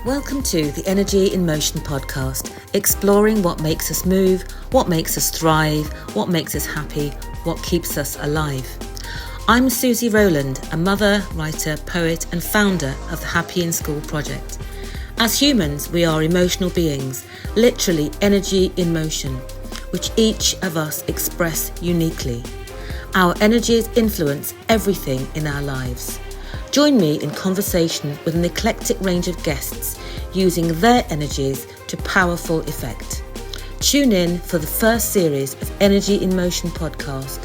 Welcome to the Energy in Motion podcast, exploring what makes us move, what makes us thrive, what makes us happy, what keeps us alive. I'm Susie Rowland, a mother, writer, poet and founder of the Happy in School project. As humans, we are emotional beings, literally energy in motion, which each of us express uniquely. Our energies influence everything in our lives. Join me in conversation with an eclectic range of guests using their energies to powerful effect. Tune in for the first series of Energy in Motion podcast.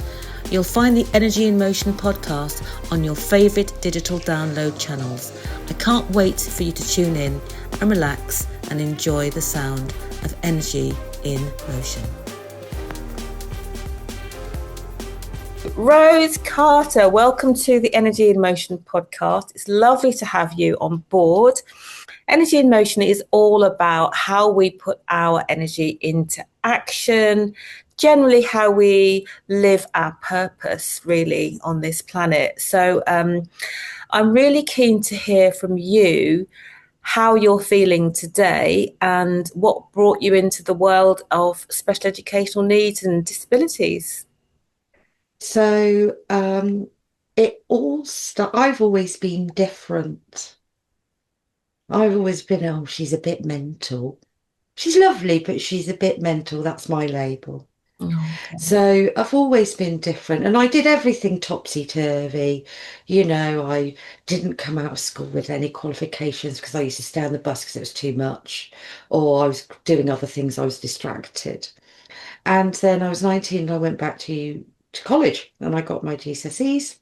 You'll find the Energy in Motion podcast on your favourite digital download channels. I can't wait for you to tune in and relax and enjoy the sound of Energy in Motion. Rose Carter, welcome to the Energy in Motion podcast. It's lovely to have you on board. Energy in Motion is all about how we put our energy into action, generally how we live our purpose really on this planet. So I'm really keen to hear from you how you're feeling today and what brought you into the world of special educational needs and disabilities. So I've always been different. I've always been, oh, she's a bit mental. She's lovely, but she's a bit mental. That's my label. Okay. So I've always been different, and I did everything topsy-turvy. I didn't come out of school with any qualifications because I used to stay on the bus because it was too much, or I was doing other things. I was distracted. And then I was 19 and I went back to college and I got my GCSEs.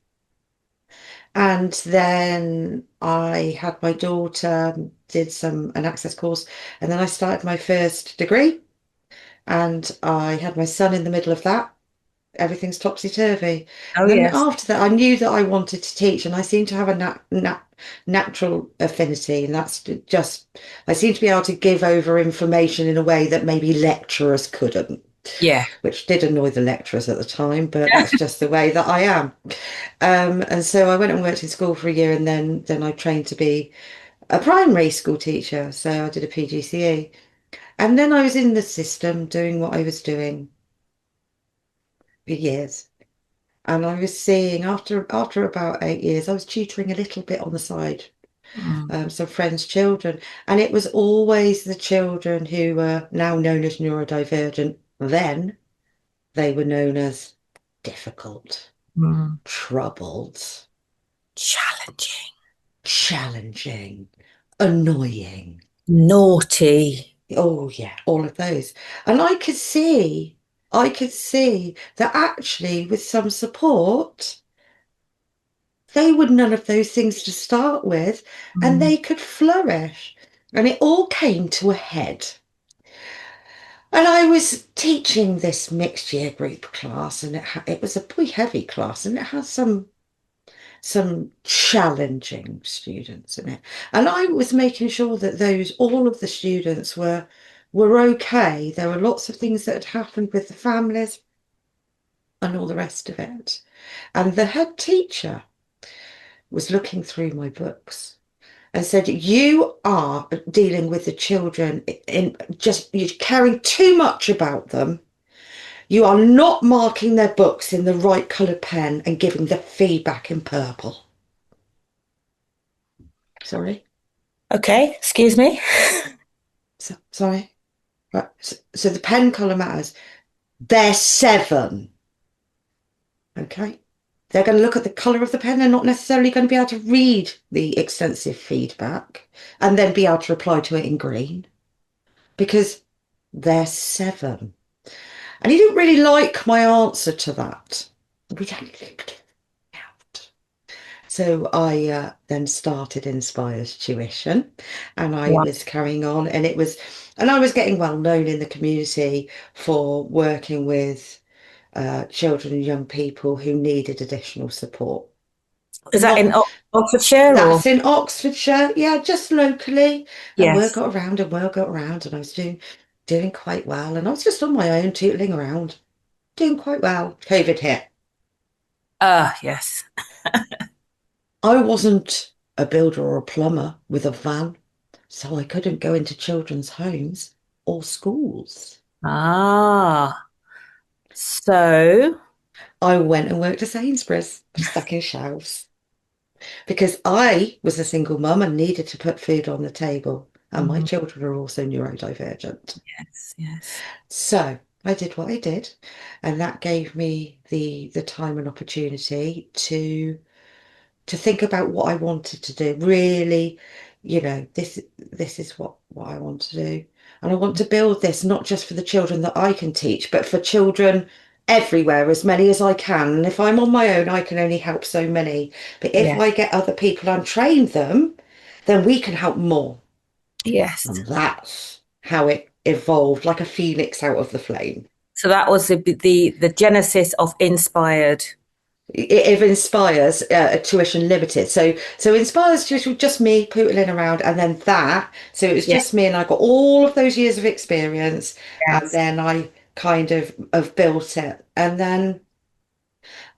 And then I had my daughter, did an access course, and then I started my first degree. And I had my son in the middle of that. Everything's topsy-turvy. Oh, And then yes. after that, I knew that I wanted to teach, and I seem to have a natural affinity, and that's just, I seem to be able to give over information in a way that maybe lecturers couldn't. Yeah. Which did annoy the lecturers at the time, but that's just the way that I am. And so I went and worked in school for a year, and then I trained to be a primary school teacher. So I did a PGCE. And then I was in the system doing what I was doing for years. And I was seeing after about 8 years, I was tutoring a little bit on the side, some friends' children. And it was always the children who were now known as neurodivergent. Then they were known as difficult, troubled, challenging, annoying. Naughty. Oh yeah, all of those. And I could see that actually with some support, they were none of those things to start with, and they could flourish. And it all came to a head. And I was teaching this mixed year group class, and it was a pretty heavy class, and it had some challenging students in it. And I was making sure that all of the students were okay. There were lots of things that had happened with the families and all the rest of it. And the head teacher was looking through my books and said, "You are dealing with the children you're caring too much about them. You are not marking their books in the right coloured pen and giving the feedback in purple." Sorry. Okay, excuse me. Sorry. Right. So the pen colour matters. They're 7. Okay. They're going to look at the colour of the pen. They're not necessarily going to be able to read the extensive feedback and then be able to reply to it in green because they're 7. And he didn't really like my answer to that. So I then started Inspires Tuition, and I Wow. was carrying on, and I was getting well known in the community for working with children and young people who needed additional support. Is that in Not Oxfordshire or? That's in Oxfordshire, yeah, just locally. And word Yes. got around, and I was doing quite well, and I was just on my own, tootling around, doing quite well. COVID hit. Yes. I wasn't a builder or a plumber with a van. So I couldn't go into children's homes or schools. Ah, so I went and worked at Sainsbury's, stacking shelves, because I was a single mum and needed to put food on the table. And my mm, children are also neurodivergent. yes, yes, So I did what I did, and that gave me the time and opportunity to think about what I wanted to do. Really, this is what I want to do. And I want to build this not just for the children that I can teach, but for children everywhere, as many as I can. And if I'm on my own, I can only help so many. But if yes, I get other people and train them, then we can help more. yes. And that's how it evolved, like a phoenix out of the flame. So that was the genesis of Inspired. It inspires tuition limited. So inspires tuition just me pootling around, and then that. So it was Yeah, just me, and I got all of those years of experience, and yes, then I kind of built it, and then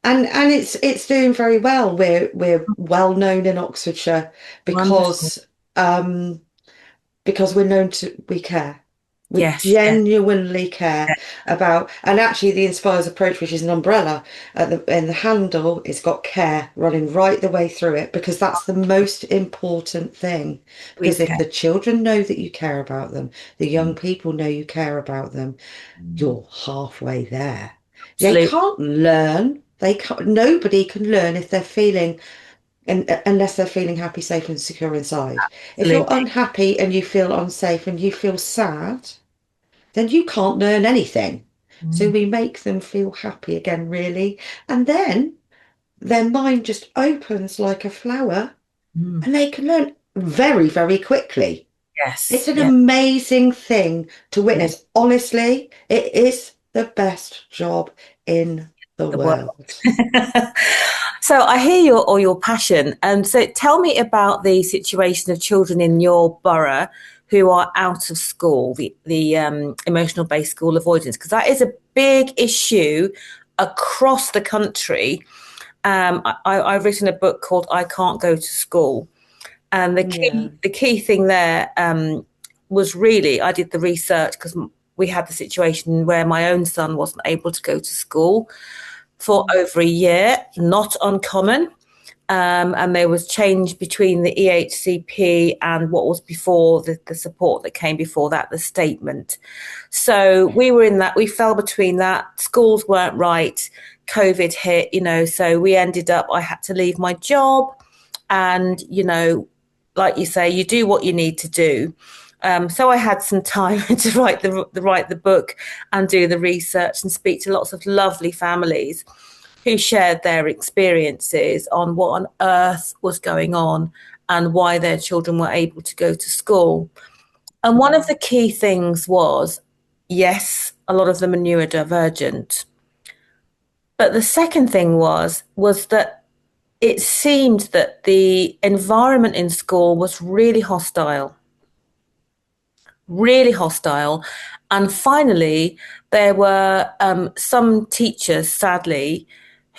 and it's doing very well. We're well known in Oxfordshire wonderful. because um because we're known to we care. We Yes, yes, genuinely care about, and actually the Inspires approach, which is an umbrella at in the handle, it's got care running right the way through it because that's the most important thing. we Because if can. the children know that you care about them, the young people know you care about them, Mm, you're halfway there. They absolutely, can't learn. They can't. Nobody can learn if they're feeling and unless they're feeling happy, safe, and secure inside. If you're absolutely. unhappy and you feel unsafe and you feel sad, then you can't learn anything. So Mm, we make them feel happy again, really. And then their mind just opens like a flower mm. and they can learn very, very quickly. Yes, It's an yes, amazing thing to yes. witness. Honestly, it is the best job in the The world. world. So I hear your passion, and so tell me about the situation of children in your borough who are out of school, the emotional based school avoidance, because that is a big issue across the country. I've written a book called "I Can't Go to School," and Yeah. the key thing there was really I did the research because we had the situation where my own son wasn't able to go to school for over a year, not uncommon. And there was change between the EHCP and what was before the support that came before that, the statement. So we were in that, we fell between that. Schools weren't right. COVID hit, so we ended up, I had to leave my job. And, like you say, you do what you need to do. So I had some time to write the book and do the research and speak to lots of lovely families who shared their experiences on what on earth was going on and why their children were able to go to school. And one of the key things was, yes, a lot of them are neurodivergent. But the second thing was that it seemed that the environment in school was really hostile, really hostile. And finally, there were some teachers, sadly,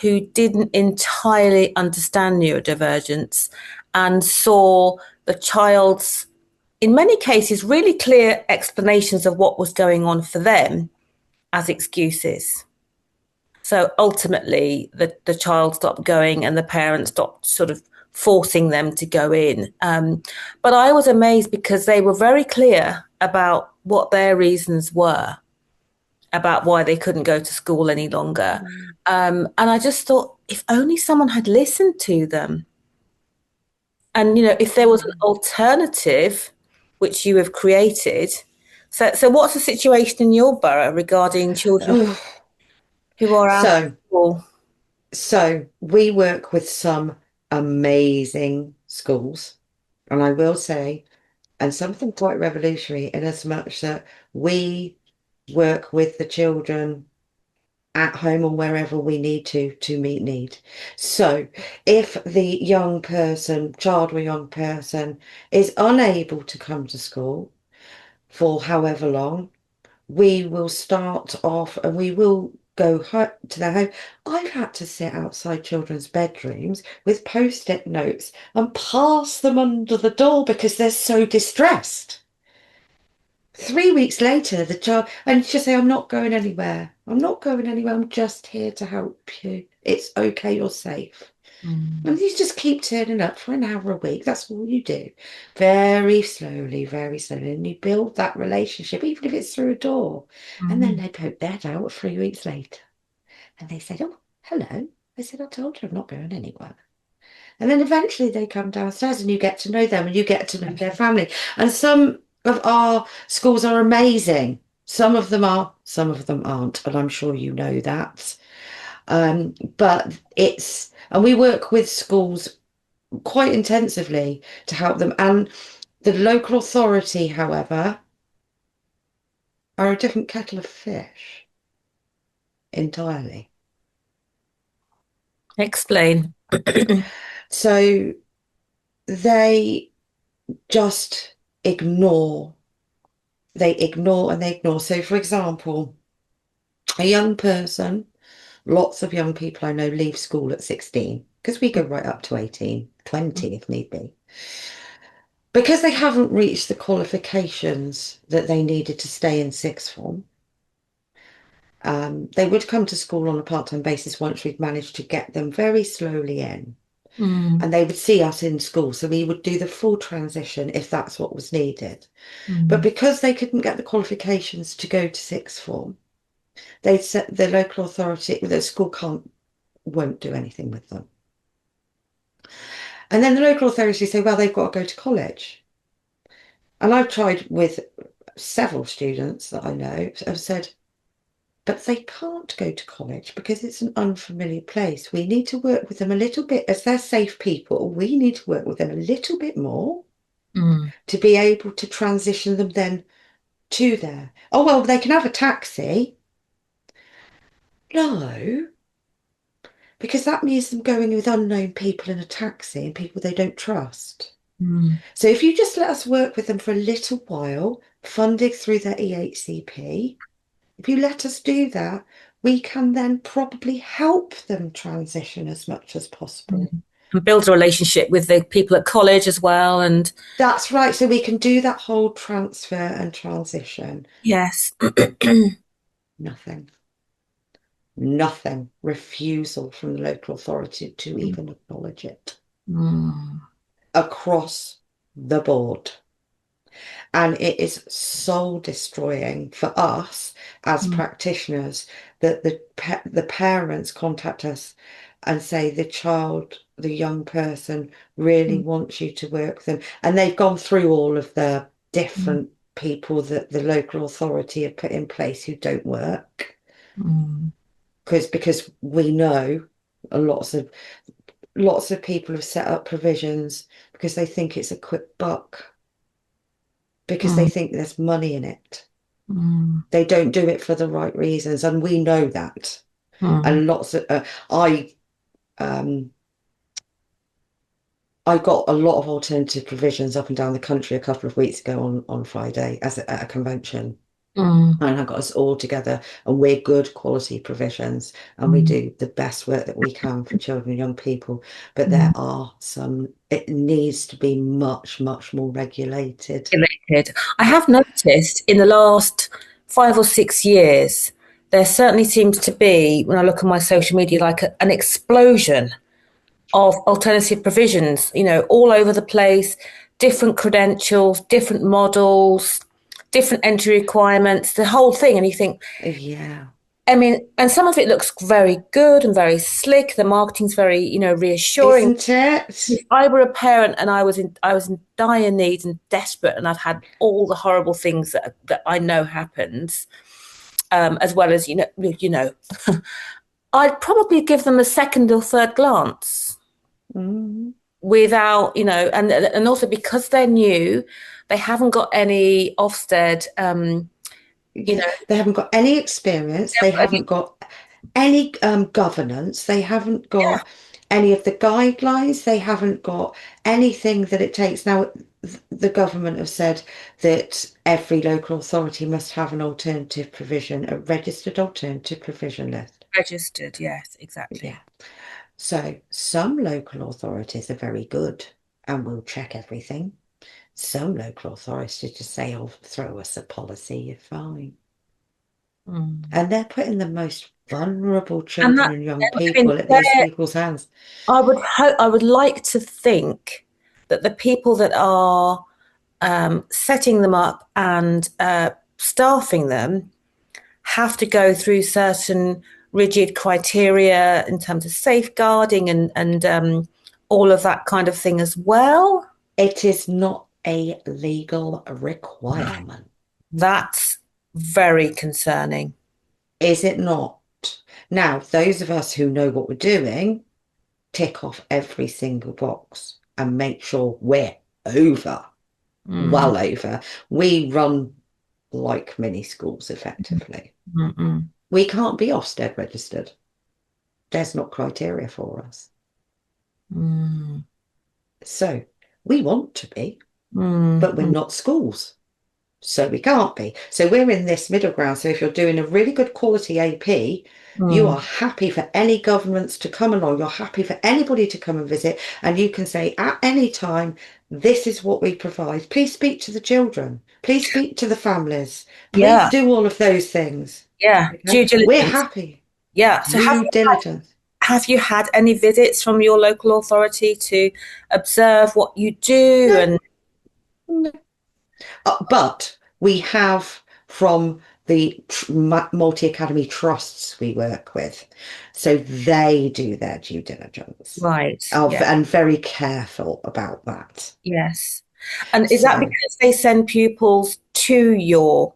who didn't entirely understand neurodivergence and saw the child's, in many cases, really clear explanations of what was going on for them as excuses. So ultimately, the child stopped going and the parents stopped sort of forcing them to go in. But I was amazed because they were very clear about what their reasons were about why they couldn't go to school any longer. Mm. And I just thought, if only someone had listened to them. And, if there was an Mm. alternative, which you have created. So what's the situation in your borough regarding children Oh, who are out of so school? So we work with some amazing schools, and I will say, and something quite revolutionary in as much that we work with the children at home and wherever we need to meet need. So if the child or young person is unable to come to school for however long, we will start off and we will to their home. I've had to sit outside children's bedrooms with post-it notes and pass them under the door because they're so distressed. 3 weeks later, the child, and just say, I'm not going anywhere. I'm not going anywhere. I'm just here to help you. It's okay. You're safe. Mm. And you just keep turning up for an hour a week. That's all you do. Very slowly, very slowly. And you build that relationship, even if it's through a door. And then Mm. they poke their head out 3 weeks later. And they said, oh, hello. I said, I told you I'm not going anywhere. And then eventually they come downstairs and you get to know them and you get to know their family. And some of our schools are amazing. Some of them are, some of them aren't. And I'm sure you know that. But and we work with schools quite intensively to help them. And the local authority, however, are a different kettle of fish entirely. Explain. So they just ignore. They ignore and they ignore. So, for example, a young person, lots of young people I know leave school at 16 because we go right up to 18, 20 if need be. Because they haven't reached the qualifications that they needed to stay in sixth form, they would come to school on a part-time basis once we'd managed to get them very slowly in. Mm. And they would see us in school. So we would do the full transition if that's what was needed. But Mm. because they couldn't get the qualifications to go to sixth form, they said the local authority, the school won't do anything with them. And then the local authority say, well, they've got to go to college. And I've tried with several students that I know have said, but they can't go to college because it's an unfamiliar place. We need to work with them a little bit as they're safe people. We need to work with them a little bit more Mm. to be able to transition them then to there. Oh, well, they can have a taxi. No, because that means them going with unknown people in a taxi and people they don't trust. Mm. So if you just let us work with them for a little while, funded through their EHCP, if you let us do that, we can then probably help them transition as much as possible. Mm. And build a relationship with the people at college as well. And That's right. So we can do that whole transfer and transition. yes. Nothing. Nothing. Refusal from the local authority to even acknowledge it Mm. across the board. And it is soul destroying for us as Mm. practitioners that the parents contact us and say the young person really Mm. wants you to work with them. And they've gone through all of the Mm. different people that the local authority have put in place who don't work. Mm. Because we know lots of people have set up provisions because they think it's a quick buck, because they Mm. think there's money in it. Mm. They don't do it for the right reasons, and we know that. Mm. And lots of um, I got a lot of alternative provisions up and down the country a couple of weeks ago on Friday at a convention. Mm. And I got us all together, and we're good quality provisions, and we Mm. do the best work that we can for children and young people. But there Mm. are it needs to be much, much more regulated. Regulated. I have noticed in the last 5 or 6 years, there certainly seems to be, when I look on my social media, like an explosion of alternative provisions, all over the place, different credentials, different models, different entry requirements, the whole thing. And you think, Yeah. I mean, and some of it looks very good and very slick. The marketing's very, reassuring. Isn't it? If I were a parent and I was in dire need and desperate, and I've had all the horrible things that I know happens, as well as I'd probably give them a second or third glance Mm. without, and also because they're new, they haven't got any Ofsted, you Yeah, know, they haven't got any experience. They haven't got any governance. They haven't yeah, got. any of the guidelines. They haven't got anything that it takes. Now, the government have said that every local authority must have an alternative provision, a registered alternative provision list. Registered, yes, exactly. Yeah. So some local authorities are very good and will check everything. Some local authorities just say, "Oh, throw us a policy, you're fine." Mm. And they're putting the most vulnerable And children that, and young I mean, people at these people's hands. I would like to think that the people that are setting them up and staffing them have to go through certain rigid criteria in terms of safeguarding and all of that kind of thing as well. It is not a legal requirement, That's very concerning. is it not? Now, those of us who know what we're doing tick off every single box and make sure we're over, Mm, well over. We run like mini schools effectively. mm, We can't be Ofsted registered. There's not criteria for us. mm, So we want to be, but we're mm, not schools. So we can't be. So we're in this middle ground. So if you're doing a really good quality AP, you mm. are happy for any governments to come along. You're happy for anybody to come and visit. And you can say at any time, this is what we provide. Please speak to the children. Please speak to the families. Please Yeah, do all of those things. yeah. Okay? Due We're diligence. happy. Yeah. So Due diligence. have you had any visits from your local authority to observe what you do? No, And no. But we have from the multi-academy trusts we work with. So they do their due diligence right, of, yeah, and very careful about that. yes. And is that So because they send pupils to your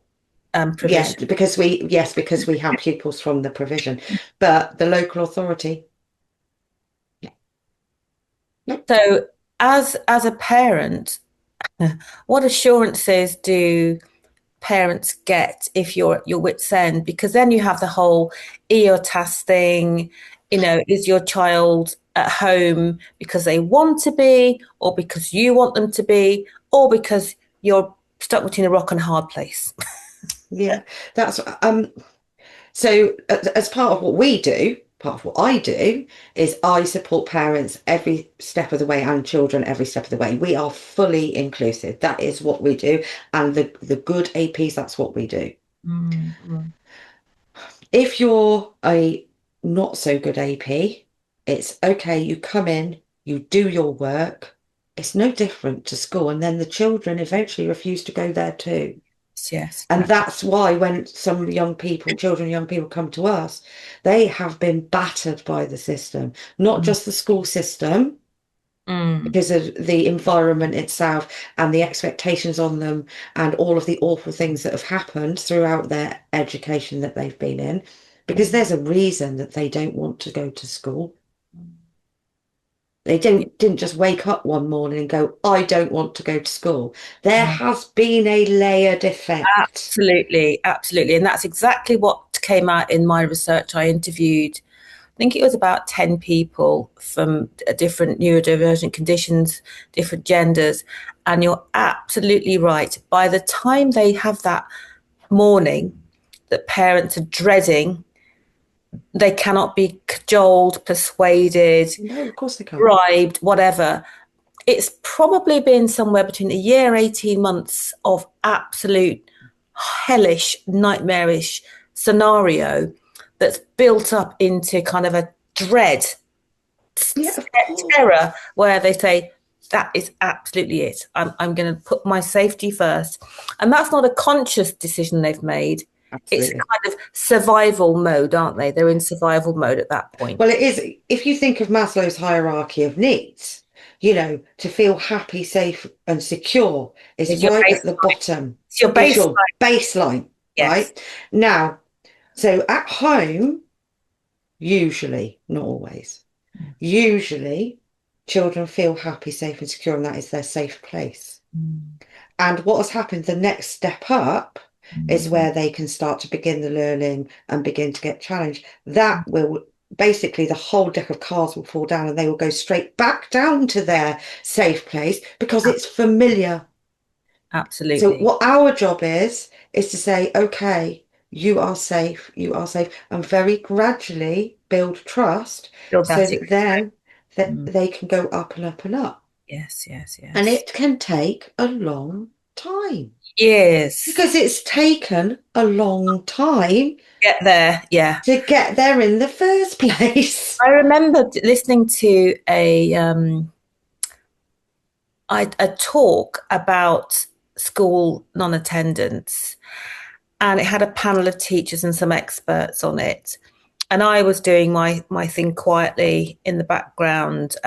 yeah, provision? because we have pupils from the provision, but the local authority, no, So as a parent, what assurances do parents get if you're at your wit's end? Because then you have the whole EOTAS thing. Is your child at home because they want to be, or because you want them to be, or because you're stuck between a rock and a hard place? yeah, that's So, as part of what we do, part of what I do is I support parents every step of the way and children every step of the way. We are fully inclusive. That is what we do. And the good APs, that's what we do. Mm, If you're a not so good AP, it's okay. You come in, you do your work. It's no different to school. And then the children eventually refuse to go there too. yes. And that's why when some young people, children, young people come to us, they have been battered by the system, not Mm, just the school system, mm, because of the environment itself and the expectations on them and all of the awful things that have happened throughout their education that they've been in, because there's a reason that they don't want to go to school. They didn't just wake up one morning and go, "I don't want to go to school." There mm. has been a layered effect. Absolutely, absolutely. And that's exactly what came out in my research. I interviewed, I think it was about 10 people from different neurodivergent conditions, different genders. And you're absolutely right. By the time they have that morning that parents are dreading, they cannot be cajoled, persuaded, No, of course they can't. bribed, whatever. It's probably been somewhere between a year, 18 months of absolute hellish, nightmarish scenario that's built up into kind of a dread, Yeah, of course. terror, where they say, that is absolutely it. I'm going to put my safety first. And that's not a conscious decision they've made. It's a Absolutely. kind of survival mode, aren't they? They're in survival mode at that point. Well, it is, if you think of Maslow's hierarchy of needs, to feel happy, safe, and secure is It's your right at the baseline. bottom. It's your It's your baseline. baseline, Yes. right? Now, so at home, usually, not always, usually children feel happy, safe, and secure, and that is their safe place. Mm. And what has happened, the next step up is Mm. where they can start to begin the learning and begin to get challenged. That will basically the whole deck of cards will fall down and they will go straight back down to their safe place because it's familiar. So Absolutely. what our job is to say, okay, you are safe, you are safe, and very gradually build trust Build so that that then that Mm. they can go up and up and up. Yes, yes, And yes. it can take a long time Yes. because it's taken a long time Get there. Yeah. to get there in the first place. I remember listening to a talk about school non-attendance, and it had a panel of teachers and some experts on it. And I was doing my thing quietly in the background,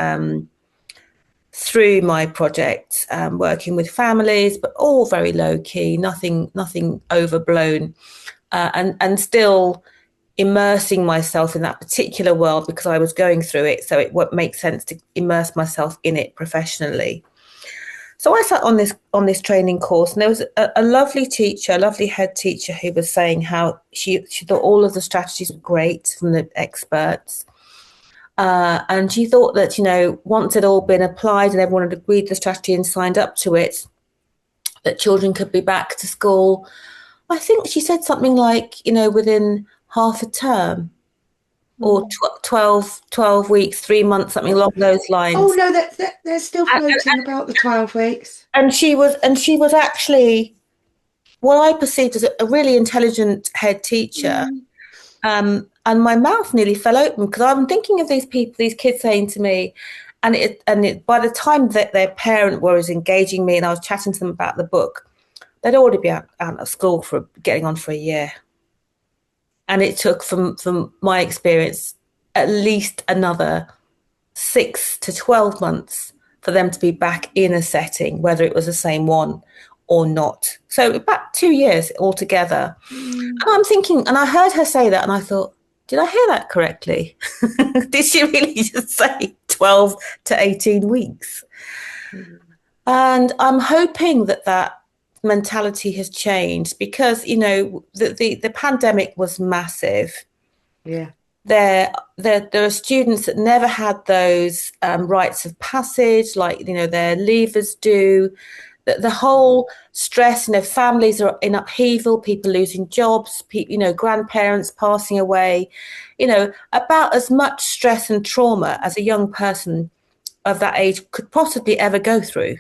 through my project, working with families, but all very low key, nothing overblown, and still immersing myself in that particular world because I was going through it. So it would make sense to immerse myself in it professionally. So I sat on this training course, and there was a lovely teacher, a lovely head teacher, who was saying how she thought all of the strategies were great from the experts. And she thought that, once it had all been applied and everyone had agreed the strategy and signed up to it, that children could be back to school. I think she said something like, within half a term, or Mm. 12 weeks, 3 months, something along those Oh lines. no, they're still And, floating about the 12 weeks. and she was actually what I perceived as a really intelligent head teacher. Mm. And my mouth nearly fell open because I'm thinking of these people, these kids saying to me, by the time that their parent was engaging me and I was chatting to them about the book, they'd already be out of school for getting on for a year. And it took, from my experience, at least another 6 to 12 months for them to be back in a setting, whether it was the same one or not. So about 2 years altogether. Mm. And I'm thinking, and I heard her say that, and I thought, did I hear that correctly? Did she really just say 12 to 18 weeks? Mm. And I'm hoping that mentality has changed because, the pandemic was massive. Yeah. There are students that never had those rites of passage, like, their leavers do. The whole stress, families are in upheaval, people losing jobs, grandparents passing away, about as much stress and trauma as a young person of that age could possibly ever go through.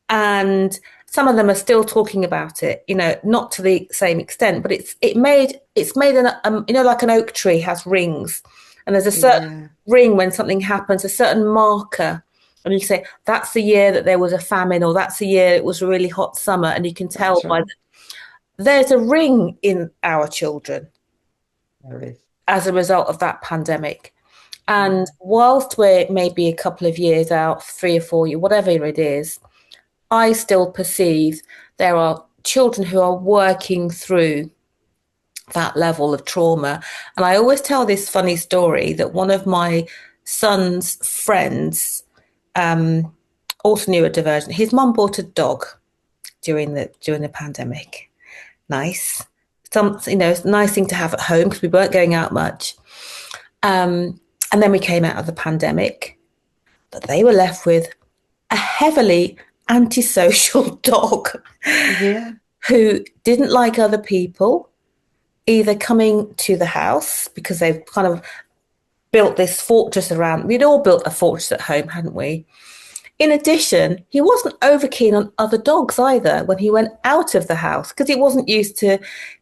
And some of them are still talking about it, not to the same extent, but it's made like an oak tree has rings, and there's a certain Yeah. ring when something happens, a certain marker, and you say that's the year that there was a famine, or that's the year it was a really hot summer, and you can tell That's by right. there's a ring in our children There is. as a result of that pandemic. And Mm. whilst we're maybe a couple of years out, 3 or 4 years, whatever it is, I still perceive there are children who are working through that level of trauma. And I always tell this funny story that one of my son's friends, also neurodivergent, his mum bought a dog during the pandemic. Nice. It's a nice thing to have at home because we weren't going out much. And then we came out of the pandemic, but they were left with a heavily antisocial dog Yeah. who didn't like other people either coming to the house because they've kind of built this fortress around. We'd all built a fortress at home, hadn't we? In addition, he wasn't over keen on other dogs either when he went out of the house because he wasn't used to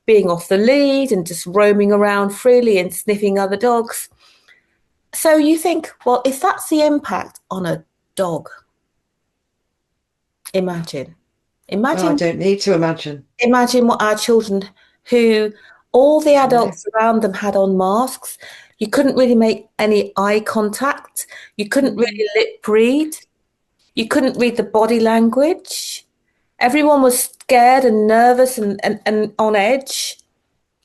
being off the lead and just roaming around freely and sniffing other dogs. So you think, well, if that's the impact on a dog, imagine. Oh, I Imagine don't need to imagine. imagine what our children, who all the No. adults around them had on masks, you couldn't really make any eye contact, you couldn't Mm. really lip read, you couldn't read the body language. Everyone was scared and nervous and on edge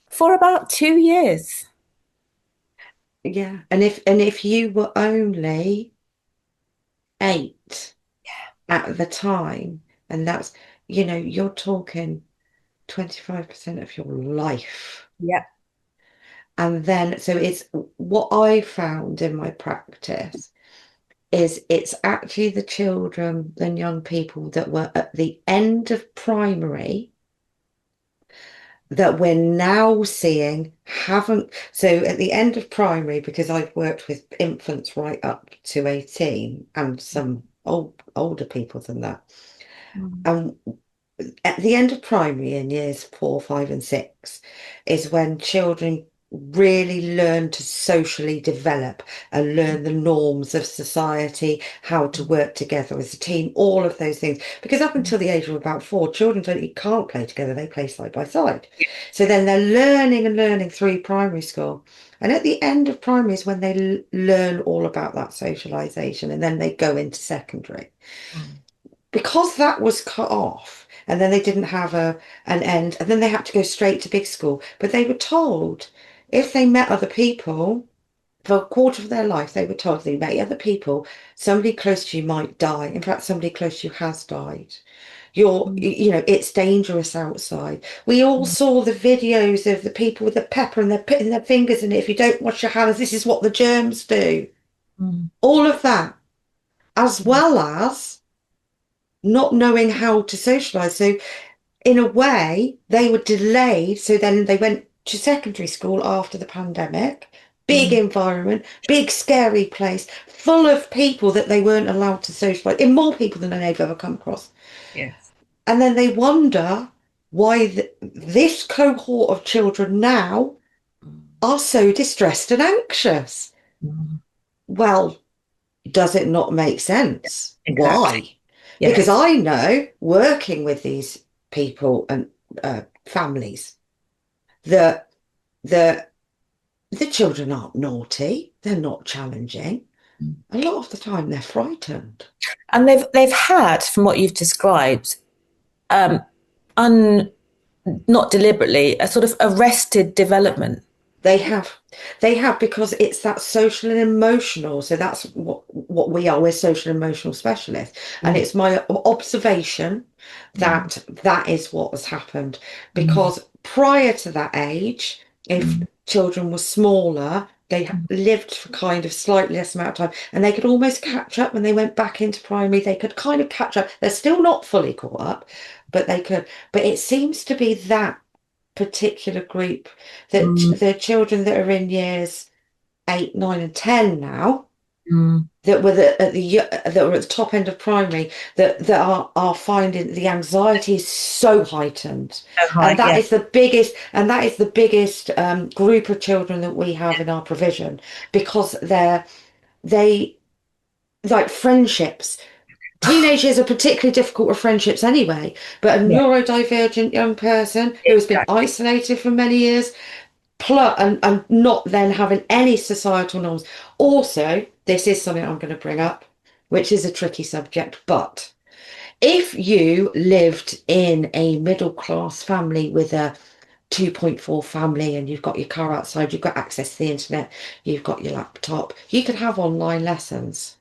for about 2 years. Yeah. And if you were only 8 at the time, and that's, you're talking 25% of your life. Yeah. And then, so it's what I found in my practice is it's actually the children and young people that were at the end of primary that we're now seeing haven't. So at the end of primary, because I've worked with infants right up to 18 and some older people than that. Mm. And at the end of primary in years 4, 5, and 6 is when children really learn to socially develop and learn the norms of society, how to work together as a team, all of those things. Because up until the age of about 4, children can't play together, they play side by side. Yeah. So then they're learning and learning through primary school. And at the end of primary is when they learn all about that socialization, and then they go into secondary. Mm. Because that was cut off, and then they didn't have an end, and then they had to go straight to big school. But they were told if they met other people for a quarter of their life, they were told if they met other people, somebody close to you might die. In fact, somebody close to you has died. Mm. It's dangerous outside. We all Mm. saw the videos of the people with the pepper and they're putting their fingers in it. If you don't wash your hands, this is what the germs do. Mm. All of that, as well as not knowing how to socialize. So in a way, they were delayed. So then they went to secondary school after the pandemic, big Mm. environment, big scary place, full of people that they weren't allowed to socialize, in more people than they've ever come across. Yes. And then they wonder why this cohort of children now Mm. are so distressed and anxious. Mm. Well, does it not make sense? Exactly. Why? Because Yes. I know working with these people and families that the the children aren't naughty, they're not challenging. Mm. A lot of the time they're frightened. And they've had, from what you've described, um, un not deliberately, a sort of arrested development. They have, they have, because it's that social and emotional. So that's what we are. We're social and emotional specialists, and Mm. it's my observation Mm. that that is what has happened. Mm. Because prior to that age, if Mm. children were smaller, they Mm. lived for kind of slightly less amount of time, and they could almost catch up when they went back into primary. They could kind of catch up. They're still not fully caught up, but they could. But it seems to be that particular group, that Mm. the children that are in years 8, 9, and 10 now, Mm. that were that were at the top end of primary, that are finding the anxiety is so heightened, So and high, that yeah. is the biggest group of children that we have in our provision, because they like friendships. Teenagers are particularly difficult with friendships anyway, but a Yeah, neurodivergent young person who has been exactly. isolated for many years, plus, and not then having any societal norms. Also, this is something I'm going to bring up, which is a tricky subject, but if you lived in a middle class family with a 2.4 family, and you've got your car outside, you've got access to the internet, you've got your laptop, you could have online lessons.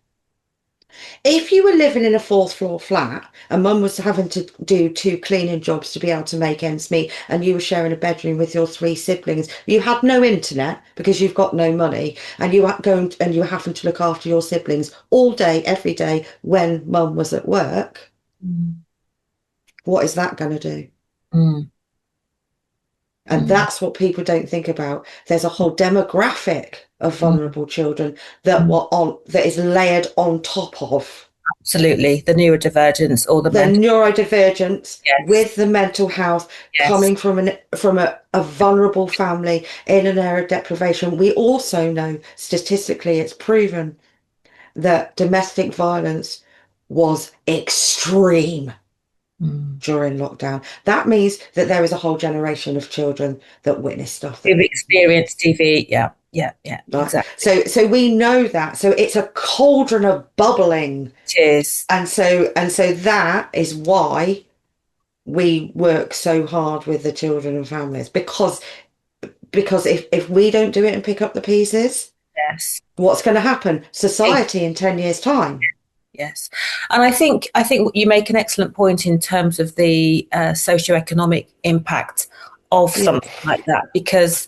If you were living in a fourth floor flat and mum was having to do 2 cleaning jobs to be able to make ends meet, and you were sharing a bedroom with your 3 siblings, you had no internet because you've got no money, and you are going and you were having to look after your siblings all day, every day when mum was at work, Mm. what is that going to do? Mm. And Mm. that's what people don't think about. There's a whole demographic of Mm. vulnerable children Mm. that is layered on top of Absolutely. The neurodivergence or the the mental. neurodivergence Yes. with the mental health, Yes. coming from a vulnerable family in an area of deprivation. We also know statistically it's proven that domestic violence was extreme Mm. during lockdown. That means that there is a whole generation of children that witnessed stuff that We've we experienced TV. Yeah. Yeah. Yeah. like. Exactly. So we know that. So it's a cauldron of bubbling. Cheers. And so that is why we work so hard with the children and families, because if we don't do it and pick up the pieces, Yes. what's going to happen? Society in 10 years' time. Yes, and I think you make an excellent point in terms of the socioeconomic impact of Yeah. something like that, because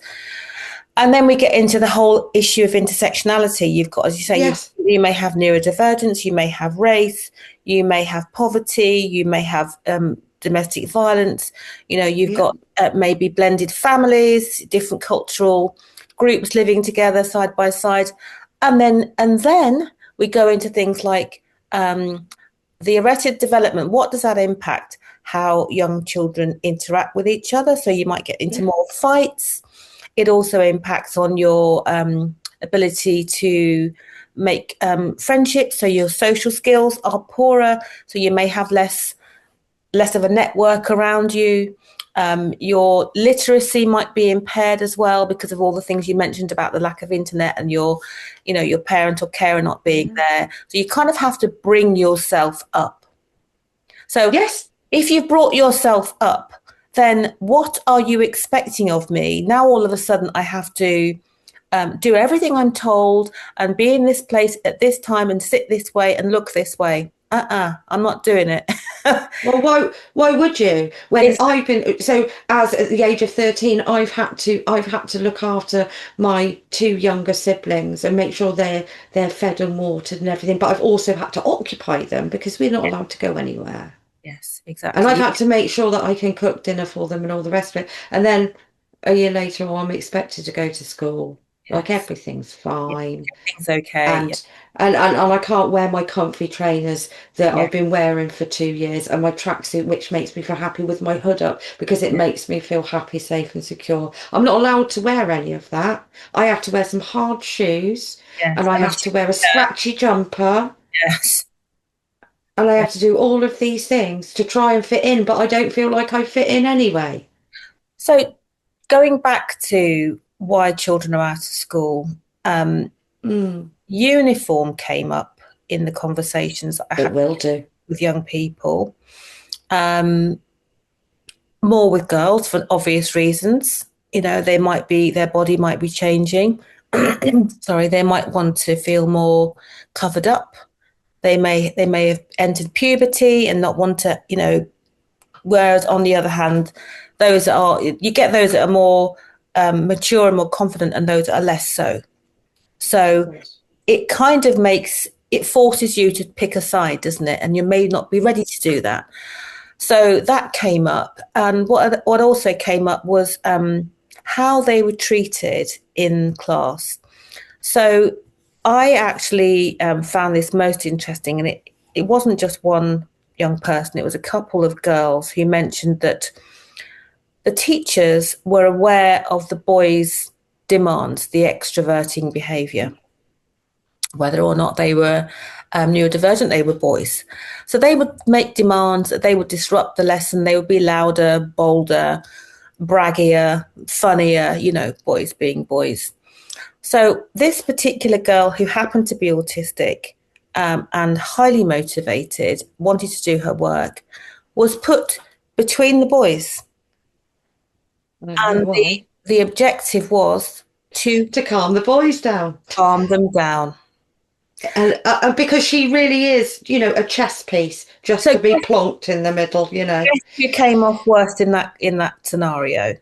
And then we get into the whole issue of intersectionality. You've got, as you say, Yes. you may have neurodivergence, you may have race, you may have poverty, you may have domestic violence. You've Yeah. got maybe blended families, different cultural groups living together side by side, and then we go into things like the arrested development. What does that impact? How young children interact with each other. So you might get into Yeah. more fights. It also impacts on your ability to make friendships. So your social skills are poorer. So you may have less of a network around you. Your literacy might be impaired as well because of all the things you mentioned about the lack of internet and your parental care not being there. So you kind of have to bring yourself up. So Yes. if you've brought yourself up, then what are you expecting of me? Now all of a sudden I have to do everything I'm told and be in this place at this time and sit this way and look this way. I'm not doing it. Well, why would you? When I've been so as at the age of 13, I've had to look after my two younger siblings and make sure they're fed and watered and everything. But I've also had to occupy them because we're not allowed to go anywhere. Yes, And I've exactly. had to make sure that I can cook dinner for them and all the rest of it. And then a year later, I'm expected to go to school. Like Yes. everything's Yeah, fine. everything's okay. Yeah. And I can't wear my comfy trainers that Yeah. I've been wearing for 2 years and my tracksuit, which makes me feel happy with my hood up because it Yeah. makes me feel happy, safe, and secure. I'm not allowed to wear any of that. I have to wear some hard shoes Yes. and I And have to wear a scratchy jumper yes. and I Yeah. have to do all of these things to try and fit in, but I don't feel like I fit in anyway. So going back to why children are out of school, um, Mm, uniform came up in the conversations that I it had will do. with young people. Um, More with girls for obvious reasons. Their body might be changing. Sorry, they might want to feel more covered up. They may have entered puberty and not want to, whereas on the other hand, you get those that are more mature and more confident and those that are less so. So it kind of forces you to pick a side, doesn't it? And you may not be ready to do that. So that came up, and what also came up was how they were treated in class. So I actually found this most interesting, and it wasn't just one young person; it was a couple of girls who mentioned that the teachers were aware of the boys' demands, the extroverting behaviour, whether or not they were neurodivergent, they were boys. So they would make demands, they would disrupt the lesson, they would be louder, bolder, braggier, funnier, boys being boys. So this particular girl who happened to be autistic and highly motivated, wanted to do her work, was put between the boys. I don't know And why. the objective was to To calm the boys down. calm them down. And because she really is, a chess piece just So to be plonked in the middle. guess who came off worst in that scenario?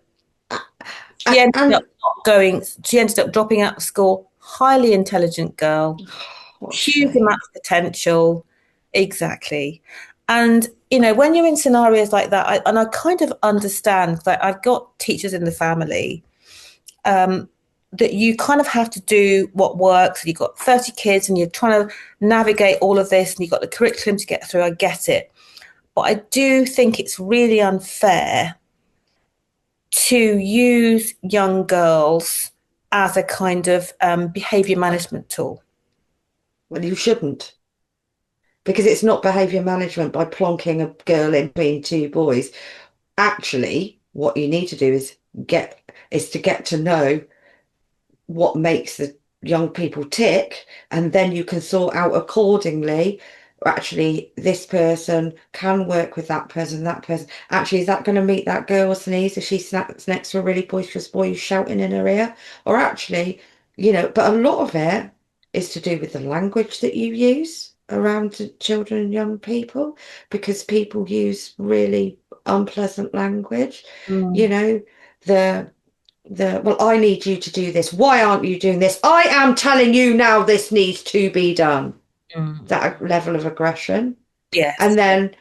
She ended up And not going. She ended up dropping out of school. Highly intelligent girl, what a huge amount shame. of potential. Exactly. And when you're in scenarios like that, I kind of understand that I've got teachers in the family that you kind of have to do what works. You've got 30 kids and you're trying to navigate all of this and you've got the curriculum to get through. I get it. But I do think it's really unfair to use young girls as a kind of behavior management tool. Well, you shouldn't. Because it's not behaviour management by plonking a girl in between two boys. Actually, what you need to do is to get to know what makes the young people tick, and then you can sort out accordingly. Actually, this person can work with that person, that person. Actually, is that going to meet that girl's needs if she snaps next to a really boisterous boy who's shouting in her ear? Or actually, but a lot of it is to do with the language that you use around children and young people, because people use really unpleasant language. You Mm. know, the well, I need you to do this. Why aren't you doing this? I am telling you now this needs to be done. Mm. That level of aggression. Yes. And then,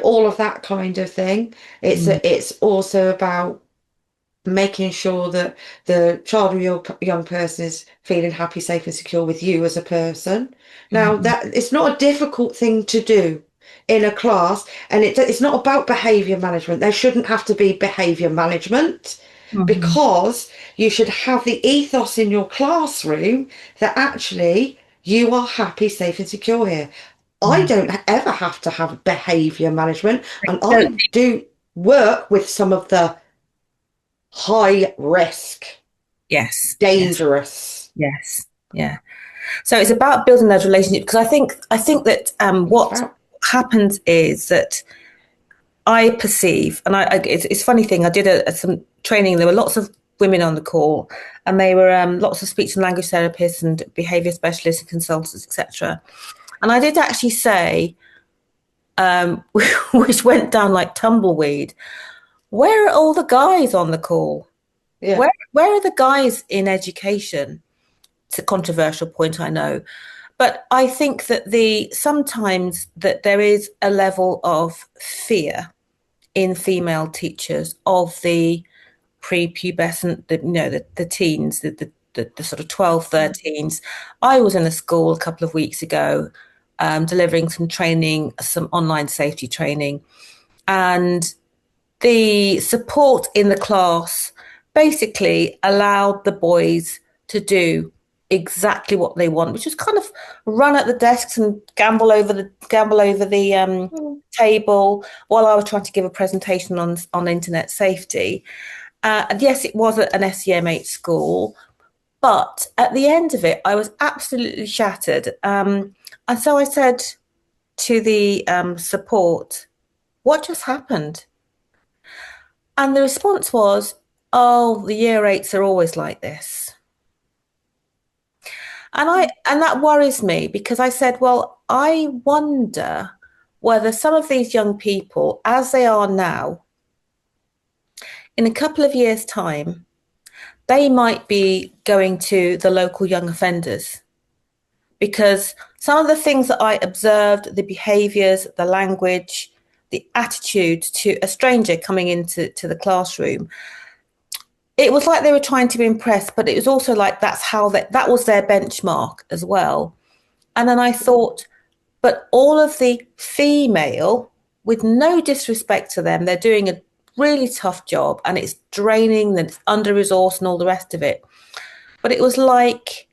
all of that kind of thing. Mm. It's also about making sure that the child or young person is feeling happy, safe, and secure with you as a person. Now, Mm. that it's not a difficult thing to do in a class, and it's not about behavior management. There shouldn't have to be behavior management Mhm. because you should have the ethos in your classroom that actually you are happy, safe, and secure here. I Mm. don't ever have to have behavior management, and So, I do work with some of the high risk, yes, yes, dangerous. yes, yeah. So it's about building those relationships because I think that It's what about, happens is that I perceive, and it's a funny thing. I did some training. There were lots of women on the call, and they were lots of speech and language therapists and behaviour specialists and consultants, etc. And I did actually say, which went down like tumbleweed. Where are all the guys on the call? yeah. Where are the guys in education? It's a controversial point, I know, but I think that sometimes that there is a level of fear in female teachers of the prepubescent, the teens, the sort of 12, 13s. I was in a school a couple of weeks ago delivering some training, some online safety training, and the support in the class basically allowed the boys to do exactly what they want, which is kind of run at the desks and gamble over the Mm. table while I was trying to give a presentation on internet safety. And yes, it was at an SEMH school, but at the end of it, I was absolutely shattered. And so I said to the support, "What just happened?" And the response was, "Oh, the year eights are always like this." And that worries me because I said, well, I wonder whether some of these young people, as they are now, in a couple of years' time, they might be going to the local young offenders because some of the things that I observed, the behaviours, the language, the attitude to a stranger coming into the classroom, it was like they were trying to impress, but it was also like that was their benchmark as well. And then I thought, but all of the female, with no disrespect to them, they're doing a really tough job and it's draining and it's under resourced and all the rest of it. But it was like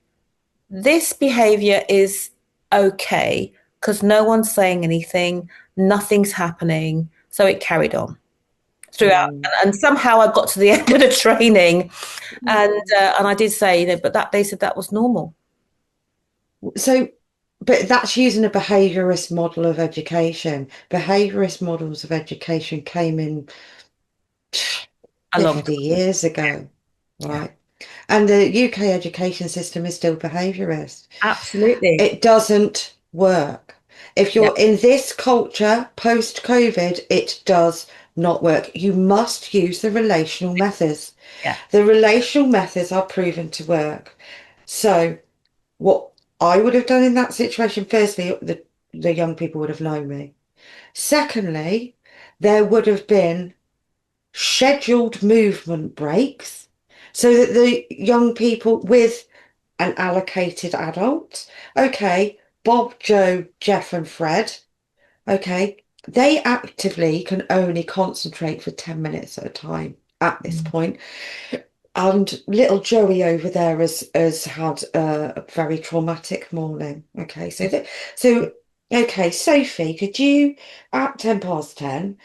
this behavior is okay because no one's saying anything, nothing's happening. So it carried on throughout, Mm. and somehow I got to the end of the training, and I did say, but that they said that was normal. So, but that's using a behaviorist model of education. Behaviorist models of education came in A long 50 time. years ago, Yeah, right? And the UK education system is still behaviorist. absolutely. It doesn't work. If Yeah, you're in this culture post COVID, it does not work. You must use the relational methods. yeah. The relational methods are proven to work. So, what I would have done in that situation, firstly, the young people would have known me. Secondly, there would have been scheduled movement breaks so that the young people with an allocated adult, okay, Bob, Joe, Jeff, and Fred, okay, they actively can only concentrate for 10 minutes at a time at this Mm. point. And little Joey over there has had a very traumatic morning. Okay, so okay, Sophie, could you at 10 past 10,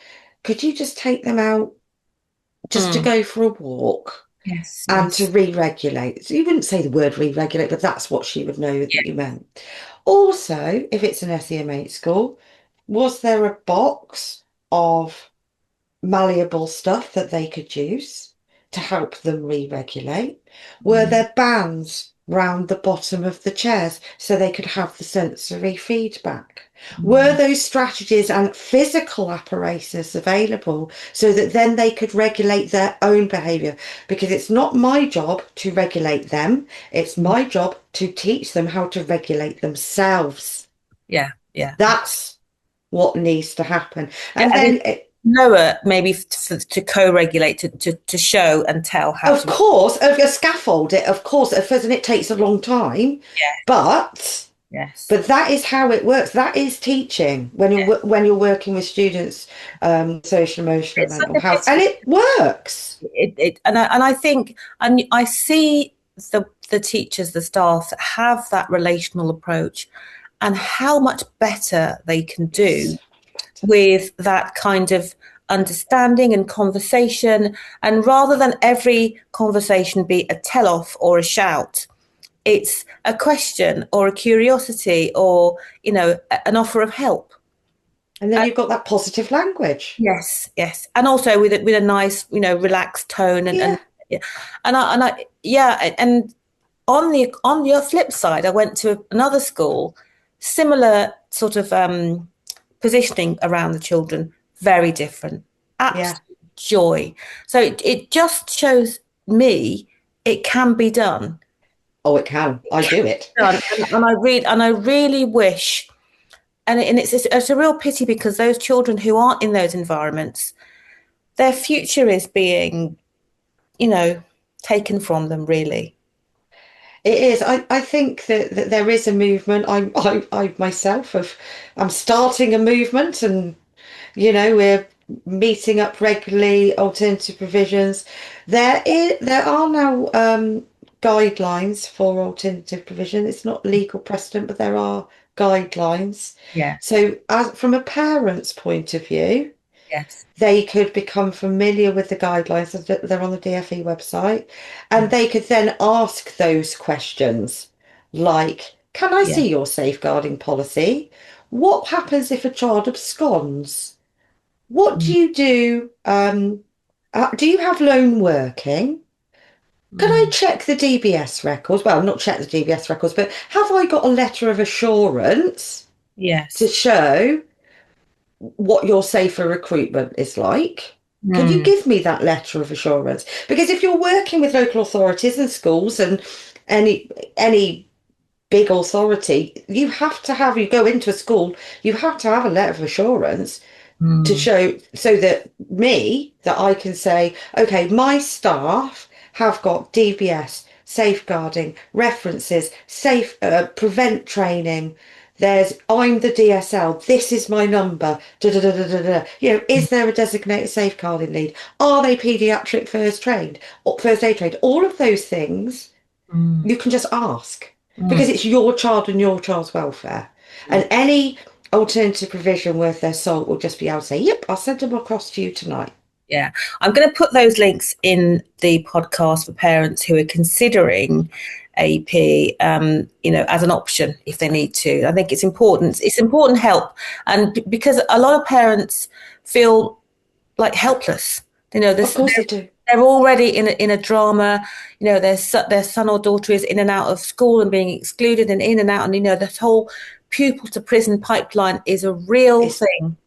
could you just take them out just to Mm. go for a walk Yes, and to yes. re-regulate? So you wouldn't say the word re-regulate, but that's what she would know that you meant. Also, if it's an SEMH school, was there a box of malleable stuff that they could use to help them re-regulate? Were Mm. there bands round the bottom of the chairs so they could have the sensory feedback? Were Mm. those strategies and physical apparatus available so that then they could regulate their own behaviour? Because it's not my job to regulate them, it's Mm. my job to teach them how to regulate themselves. Yeah, yeah. That's what needs to happen. Yeah, And I then think lower maybe to co-regulate, to show and tell how of to. course, a scaffold, of course, at first, and it takes a long time, Yeah, but yes, but that is how it works. That is teaching yes. when you're working with students, social, emotional, It's such mental a health, and pity. it works. And I think, and I see the teachers, the staff that have that relational approach, and how much better they can It's do with that kind of understanding and conversation. And rather than every conversation be a tell off or a shout, it's a question or a curiosity or, an offer of help. and then Uh, you've got that positive language. yes, yes. And also with a nice, relaxed tone and Yeah, yeah. Yeah. And on the flip side, I went to another school, similar sort of positioning around the children, very different, yeah. absolute joy. So it just shows me it can be done. Oh, it can. I do it. Done. And I really wish, and it's a real pity because those children who aren't in those environments, their future is being, you know, taken from them, really. It is. I think that there is a movement. I myself I'm starting a movement, and we're meeting up regularly, alternative provisions. There are now guidelines for alternative provision. It's not legal precedent, but there are guidelines. Yeah. So, from a parent's point of view, Yes. they could become familiar with the guidelines. They're on the DFE website, and Yeah. they could then ask those questions like, can I Yeah. see your safeguarding policy? What happens if a child absconds? What do Mm. you do? Do you have lone working? Can I Mm. check the DBS records? Well, not check the DBS records, but have I got a letter of assurance to Yes. show what your safer recruitment is like? Can you Mm. give me that letter of assurance? Because if you're working with local authorities and schools and any big authority, you go into a school, you have to have a letter of assurance to Mm. show so that I can say, okay, my staff have got DBS, safeguarding, references, prevent training. I'm the DSL. This is my number. Da, da, da, da, da, da. Is there a designated safeguarding lead? Are they paediatric first trained or first aid trained? All of those things Mm. you can just ask Mm. because it's your child and your child's welfare. And any alternative provision worth their salt will just be able to say, yep, I'll send them across to you tonight. Yeah, I'm going to put those links in the podcast for parents who are considering AP, as an option if they need to. I think it's important. It's important help, and because a lot of parents feel like helpless. Of course they do. They're already in a drama. Their son or daughter is in and out of school and being excluded and in and out, and this whole pupil to prison pipeline is a real It's thing.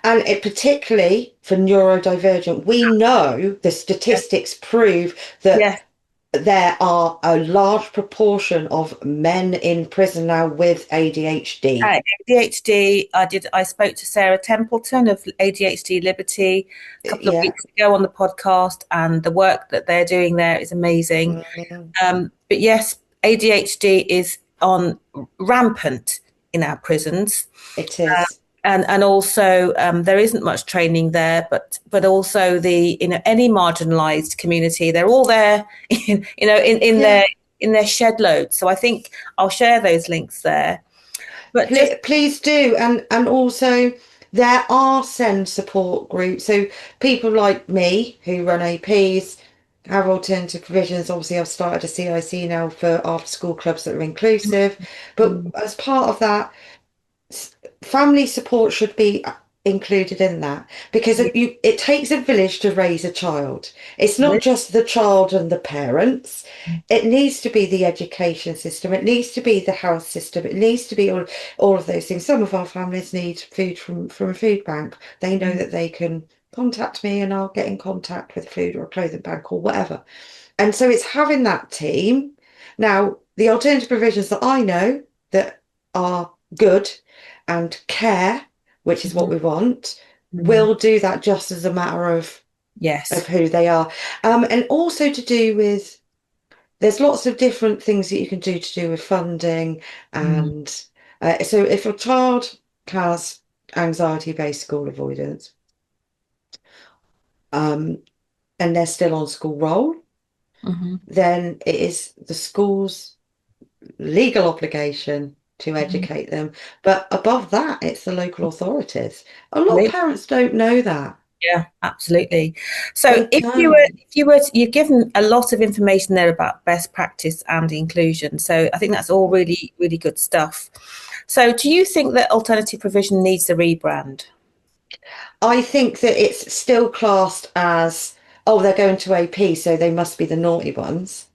And it particularly for neurodivergent, we know the Yes, statistics prove that yes. there are a large proportion of men in prison now with ADHD. ADHD. I spoke to Sarah Templeton of ADHD Liberty a couple of Yeah. weeks ago on the podcast, and the work that they're doing there is amazing. Mm, But yes, ADHD is on rampant in our prisons. it is. And also there isn't much training there, but also any marginalised community, they're all there, in Yeah. their shed loads. So I think I'll share those links there. But just Please do. And also there are SEND support groups. So people like me who run APs have alternative provisions. Obviously, I've started a CIC now for after school clubs that are inclusive. But as part of that, family support should be included in that because Yeah. it takes a village to raise a child. It's not just the child and the parents. It needs to be the education system. It needs to be the health system. It needs to be all of those things. Some of our families need food from a food bank. They know that they can contact me and I'll get in contact with food or a clothing bank or whatever. And so it's having that team. Now, the alternative provisions that I know that are good and care, which is what Mhm. we want, Mhm. will do that just as a matter of Yes. who they are. And also to do with, there's lots of different things that you can do to do with funding. Mm. And so if a child has anxiety-based school avoidance, um, and they're still on school roll, Mhm. then it is the school's legal obligation to Mhm. educate them. But above that, it's the local authorities. A lot of Absolutely. parents don't know that. Yeah, absolutely. So They don't. you've given a lot of information there about best practice and inclusion. So I think that's all really, really good stuff. So do you think that alternative provision needs a rebrand? I think that it's still classed as, oh, they're going to AP, so they must be the naughty ones.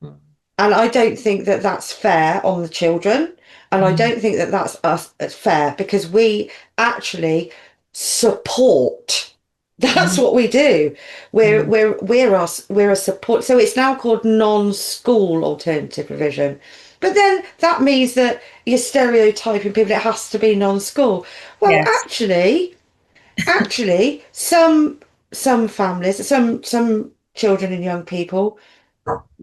Mm. And I don't think that that's fair on the children. And I Mm. don't think that that's us that's fair because we actually support. That's Mm. what we do. Mm. We're a support. So it's now called non-school alternative provision. But then that means that you're stereotyping people. It has to be non-school. Well, Yes. actually, some families, some children and young people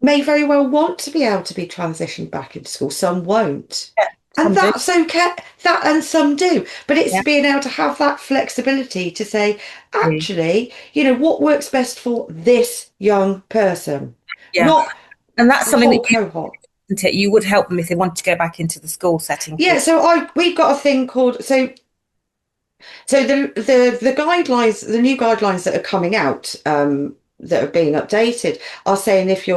may very well want to be able to be transitioned back into school. Some won't. Yeah. And Some do. that's okay. That and some do. But it's Yeah. being able to have that flexibility to say, Absolutely. actually, what works best for this young person, Yeah. not And that's the something that whole cohort. isn't it? You would help them if they wanted to go back into the school setting, for Yeah, so we've got a thing called so the guidelines, the new guidelines that are coming out, that have been updated, are saying if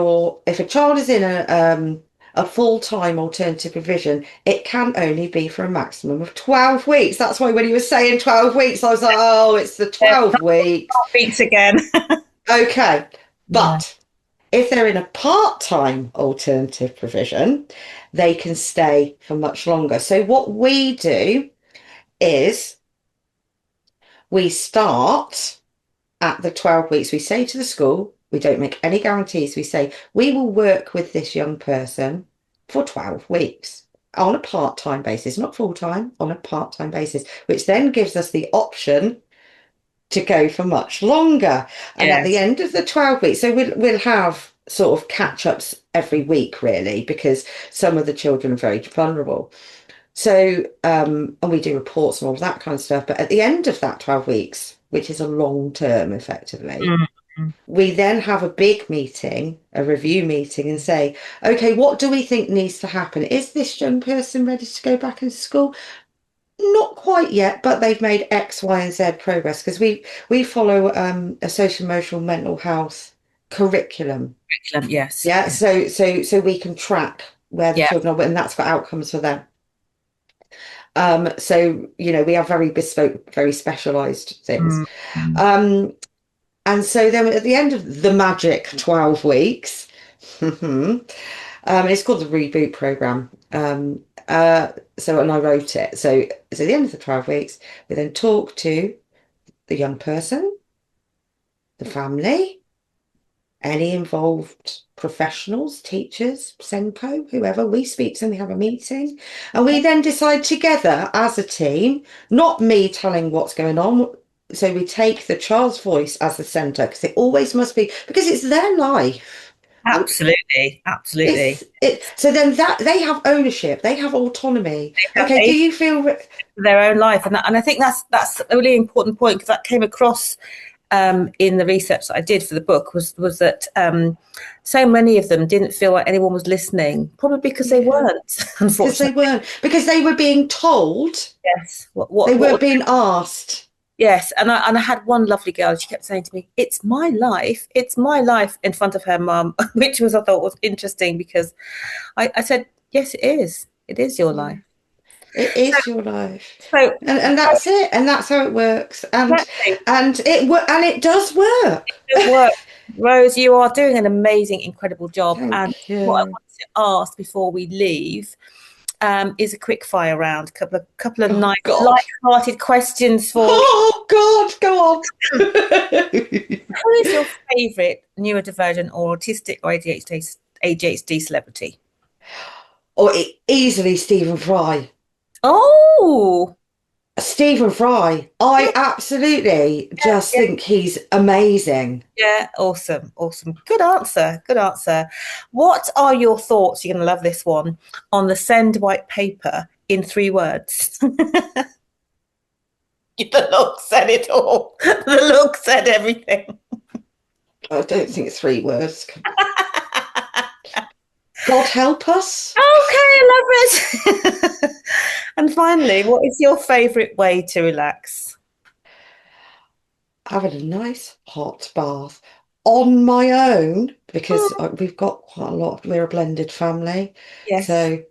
a child is in a full-time alternative provision, it can only be for a maximum of 12 weeks. That's why when you were saying 12 weeks, I was like, oh, it's the 12 weeks. weeks again. Okay. Yeah. But if they're in a part-time alternative provision, they can stay for much longer. So what we do is we start at the 12 weeks. We say to the school, we don't make any guarantees. We say, we will work with this young person for 12 weeks on a part-time basis, not full-time, on a part-time basis, which then gives us the option to go for much longer. And at the Yes. end of the 12 weeks, so we'll have sort of catch-ups every week, really, because some of the children are very vulnerable. So, and we do reports and all of that kind of stuff. But at the end of that 12 weeks, which is a long term effectively, Mm. we then have a big meeting, a review meeting, and say, okay, what do we think needs to happen? Is this young person ready to go back into school? Not quite yet, but they've made X, Y, and Z progress because we follow a social emotional mental health curriculum. Curriculum. Yes. Yeah, Yeah. so we can track where the Yeah. children are, and that's got outcomes for them. So, we have very bespoke, very specialized things. Mm. Mm. Um, and so then at the end of the magic 12 weeks, it's called the Reboot Program. And I wrote it. So at the end of the 12 weeks, we then talk to the young person, the family, any involved professionals, teachers, Senko, whoever. We speak to them, we have a meeting, and we then decide together as a team, not me telling what's going on. So we take the child's voice as the centre because it always must be because it's their life. And Absolutely. it's Absolutely. it so then that they have ownership, they have autonomy. Okay, do They you feel their own life, and I think that's a really important point because that came across in the research that I did for the book was that so many of them didn't feel like anyone was listening, probably because they yeah, weren't, because they unfortunately. weren't because they were being told, Yes. they What weren't being asked. Yes, and I had one lovely girl. She kept saying to me, it's my life," in front of her mum, which was I thought was interesting because I said, "Yes, it is your Yeah. life." It is your life. So, And that's it. And that's how it works. exactly. And it does work. Good work. Rose, you are doing an amazing, incredible job. And Thank what I you. want to ask before we leave is a quick fire round, couple of Oh nice, God. light-hearted questions for you. Oh God, go on. Who is your favourite neurodivergent or autistic or ADHD celebrity? Or easily Stephen Fry. Oh, Stephen Fry. I absolutely just yeah, think he's amazing. yeah, awesome, awesome. Good answer, good answer. What are your thoughts? You're going to love this one on the Send white paper in 3 words. The look said it all. The look said everything. I don't think it's 3 words. God help us. Okay, I love it. And finally, what is your favourite way to relax? Having a nice hot bath on my own because Oh, we've got quite a lot. We're a blended family. yes, So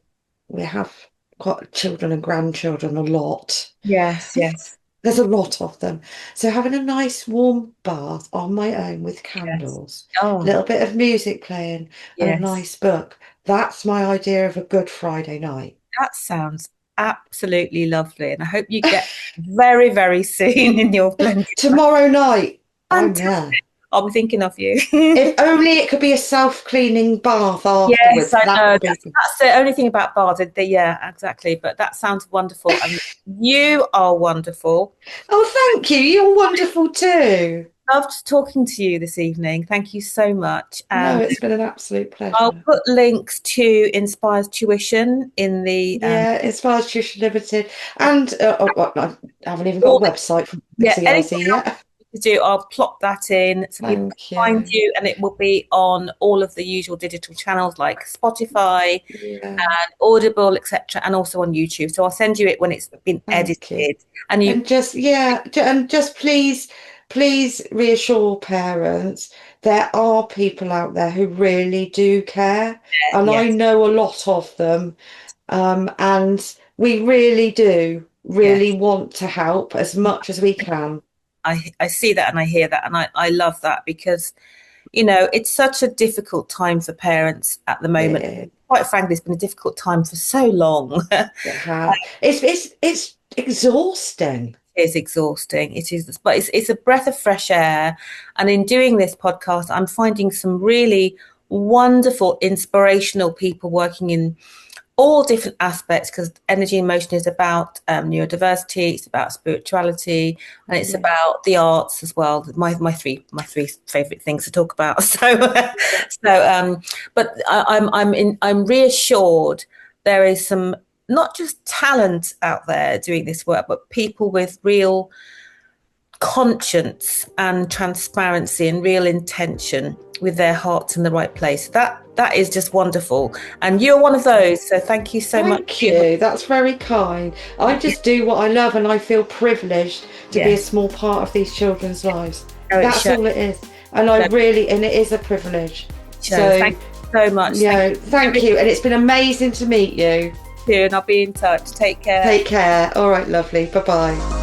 we have got children and grandchildren a lot. yes, yes, There's a lot of them. So having a nice warm bath on my own with yes. candles, a Oh, little bit of music playing and a yes. nice book. That's my idea of a good Friday night. That sounds absolutely lovely. And I hope you get very, very soon in your blended. Tomorrow night, I'm there. Fantastic. I'll be thinking of you. If only it could be a self-cleaning bath Yes, afterwards. I That know. would be That's the only thing about bars. Yeah, exactly. But that sounds wonderful. And you are wonderful. Oh, thank you. You're wonderful too. Loved talking to you this evening. Thank you so much. No, And it's been an absolute I'll pleasure. put links to Inspires Tuition in the Yeah, Inspires Tuition Limited. And I haven't even got all a the, website for yeah, anything CLC else yet. to do, I'll plop that in so people Thank can find you. you, and it will be on all of the usual digital channels like Spotify Yeah, and Audible, etc., and also on YouTube. So I'll send you it when it's been thank you. edited. And you, And just, yeah, and just please reassure parents there are people out there who really do care. And I yes, know a lot of them. And we really do really yes. want to help as much as we can. I see that and I hear that and I love that because it's such a difficult time for parents at the moment. It, Quite frankly, it's been a difficult time for so long. it has. It's exhausting. Is exhausting. It is, but it's a breath of fresh air. And in doing this podcast, I'm finding some really wonderful, inspirational people working in all different aspects because energy and motion is about neurodiversity, it's about spirituality, and it's Yeah. about the arts as well. My three favorite things to talk about. But I'm reassured there is some not just talent out there doing this work, but people with real conscience and transparency and real intention with their hearts in the right place. That is just wonderful. And you're one of those. So thank you so much. Thank you. That's very kind. I just do what I love and I feel privileged to be a small part of these children's lives. That's all it is. And and it is a privilege. So thank you so much. Thank you. And it's been amazing to meet you. And I'll be in touch. Take care. Take care. All right, lovely. Bye-bye.